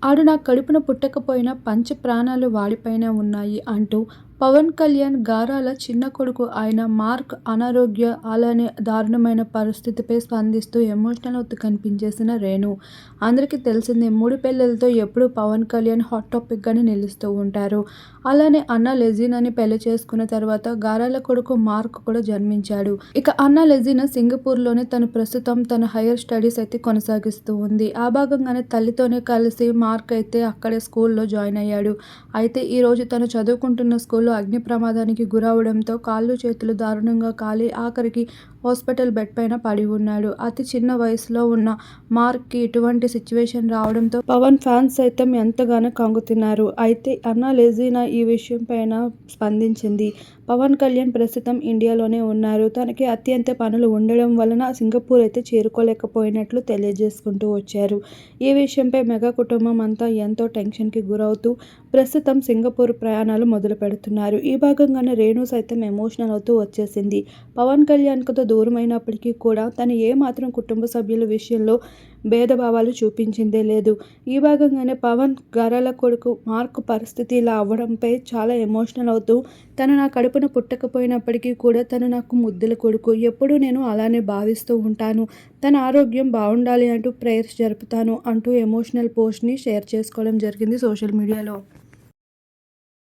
ఆడు నా కడుపున పుట్టకపోయినా పంచ ప్రాణాలు వాడిపైనే ఉన్నాయి అంటూ పవన్ కళ్యాణ్ గారాల చిన్న కొడుకు అయిన మార్క్ అనారోగ్య అలానే దారుణమైన పరిస్థితిపై స్పందిస్తూ ఎమోషనల్ అవుతూ కనిపించేసిన రేణు. అందరికీ తెలిసిందే, 3 పెళ్ళిళ్ళతో ఎప్పుడూ పవన్ కళ్యాణ్ హాట్ టాపిక్గానే నిలుస్తూ ఉంటారు. అలానే అన్న లెజినాని పెళ్లి చేసుకున్న తర్వాత గారాల కొడుకు మార్క్ కూడా జన్మించాడు. ఇక అన్న లెజినా సింగపూర్లోనే తను ప్రస్తుతం తన హైయర్ స్టడీస్ అయితే కొనసాగిస్తూ ఉంది. ఆ భాగంగానే తల్లితోనే కలిసి మార్క్ అయితే అక్కడే స్కూల్లో జాయిన్ అయ్యాడు. అయితే ఈరోజు తను చదువుకుంటున్న స్కూల్లో అగ్ని ప్రమాదానికి గురవడంతో కాళ్ళు చేతులు దారుణంగా కాలి ఆఖరికి హాస్పిటల్ బెడ్ పైన పడి ఉన్నాడు. అతి చిన్న వయసులో ఉన్న మార్క్కి ఇటువంటి సిచ్యువేషన్ రావడంతో పవన్ ఫ్యాన్స్ సైతం ఎంతగానో కంగుతిన్నారు. అయితే అన్నా లెజినా ఈ విషయం పైన స్పందించింది. పవన్ కళ్యాణ్ ప్రస్తుతం ఇండియాలోనే ఉన్నారు. తనకి అత్యంత పనులు ఉండడం వలన సింగపూర్ అయితే చేరుకోలేకపోయినట్లు తెలియజేసుకుంటూ వచ్చారు. ఈ విషయంపై మెగా కుటుంబం అంతా ఎంతో టెన్షన్కి గురవుతూ ప్రస్తుతం సింగపూర్ ప్రయాణాలు మొదలు పెడుతున్నారు. ఈ భాగంగానే రేణు సైతం ఎమోషనల్ అవుతూ వచ్చేసింది. పవన్ కళ్యాణ్కు దూరమైనప్పటికీ కూడా తను ఏమాత్రం కుటుంబ సభ్యుల విషయంలో భేదభావాలు చూపించిందే లేదు. ఈ భాగంగానే పవన్ గారాల కొడుకు మార్క్ పరిస్థితి ఇలా అవ్వడంపై చాలా ఎమోషనల్ అవుతూ, తను నా కడుపున పుట్టకపోయినప్పటికీ కూడా తను నాకు ముద్దుల కొడుకు, ఎప్పుడూ నేను అలానే భావిస్తూ ఉంటాను, తన ఆరోగ్యం బాగుండాలి అంటూ ప్రేయర్స్ జరుపుతాను అంటూ ఎమోషనల్ పోస్ట్ని షేర్ చేసుకోవడం జరిగింది సోషల్ మీడియాలో.